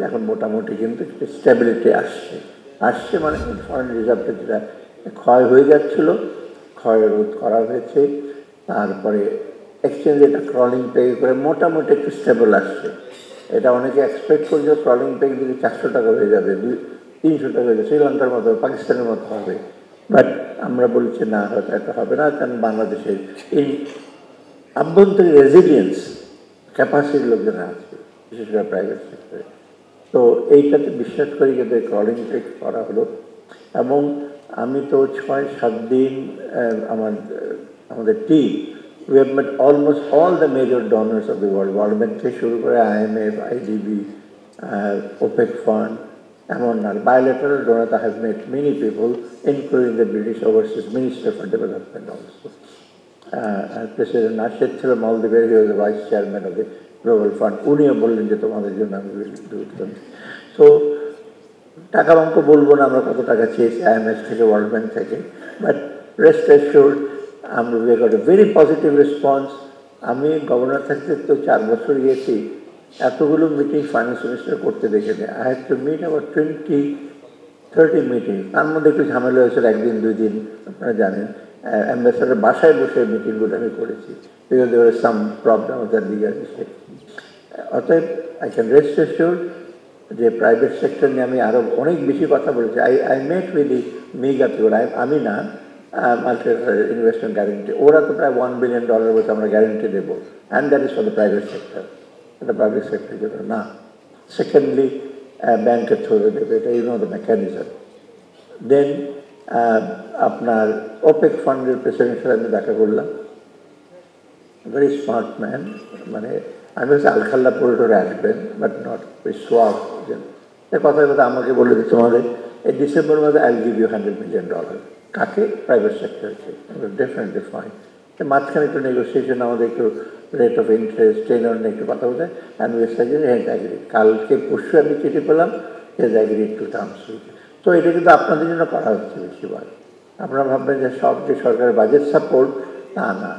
এখন মোটামুটি কিন্তু স্টেবিলিটি আসছে মানে ফরেন রিজার্ভটা যেটা ক্ষয় হয়ে যাচ্ছিল, ক্ষয় রোধ করা হয়েছে। তারপরে এক্সচেঞ্জ এটা ক্রলিং পেগ করে মোটামুটি একটু স্টেবল আসছে। এটা অনেকে এক্সপেক্ট করছে ক্রলিং পেগ যদি 400 টাকা হয়ে যাবে, 300 টাকা হয়ে যাবে, শ্রীলঙ্কার মতো পাকিস্তানের মতো হবে। বাট আমরা বলছি না, হয়তো এটা হবে না, কারণ বাংলাদেশের এই আভ্যন্তরীণ রেজিলিয়েন্স ক্যাপাসিটির লোকজনের আছে, বিশেষ করে প্রাইভেট সেক্টরে। তো এইটাতে বিশ্বাস করি কিন্তু এই ক্রলিং পেগ করা হলো। এবং আমি তো 6-7 দিন আমাদের team, we have met almost all the major donors of the world, World Bank থেকে শুরু করে IMF, IDB, OPEC Fund, এমন আর bilateral donors. I have met many people, including the British Overseas Minister for Development also. President Nasheed ছিল Maldives, he was the Vice Chairman of the Global Fund. উনিও বললেন যে তোমাদের জন্য আমি তো টাকার অঙ্ক বলবো না আমরা কত টাকা চেয়েছি IMF থেকে, ওয়ার্ল্ড ব্যাংক থেকে, বাট রেস্ট অ্যাসিওর্ড আমরা we got a very positive response. আমি গভর্নর থাকতে তো 4 বছর গিয়েছি, এতগুলো মিটিং ফাইন্যান্স মিনিস্টার করতে দেখেছি। আই হ্যাভ টু মিট আবার 20-30 মিটিং। তার মধ্যে একটু ঝামেলা হয়েছিল 1-2 দিন, আপনারা জানেন। অ্যাম্বাসেডারের বাসায় বসে মিটিংগুলো আমি করেছি, because there was some problem of the legal issue. অতএব আই ক্যান রেস্ট অ্যাসিওর্ড যে প্রাইভেট সেক্টর নিয়ে আমি আরও অনেক বেশি কথা বলেছি। I met with the mega people, আমি না, মাল্টিলেটারাল ইনভেস্টমেন্ট গ্যারেন্টি, ওরা তো প্রায় $1 বিলিয়ন বলছে আমরা গ্যারেন্টি দেবো, and that is for the private sector, এটা পাবলিক সেক্টরের জন্য না। সেকেন্ডলি ব্যাংকের থ্রুতে দেবে, এটা ইউ নো দ্য মেকানিজম। দেন আপনার ওপেক ফান্ডের প্রেসিডেন্টের সাথে আমি দেখা করলাম, ভেরি স্মার্ট ম্যান। মানে আমি হচ্ছে আলখাল্লা পরিটোরে আসবেন, বাট নট ওই সোয়াব। কথার কথা আমাকে বলে দিচ্ছে তোমাদের এই ডিসেম্বর মাসে I will give you $100 million. কাকে? প্রাইভেট সেক্টরকে। Definitely fine. মাঝখানে একটু নেগোসিয়েশন, আমাদের একটু রেট অফ ইন্টারেস্ট, টেনর নিয়ে একটু কথা বলতে, and we suggest hedge agree. কালকে পরশু আমি চিঠি পেলাম, hedge agree to terms with. তো এটা কিন্তু আপনাদের জন্য করা হচ্ছে বেশিরভাগ। আপনারা ভাববেন যে সব যে সরকারের বাজেট সাপোর্ট, তা না।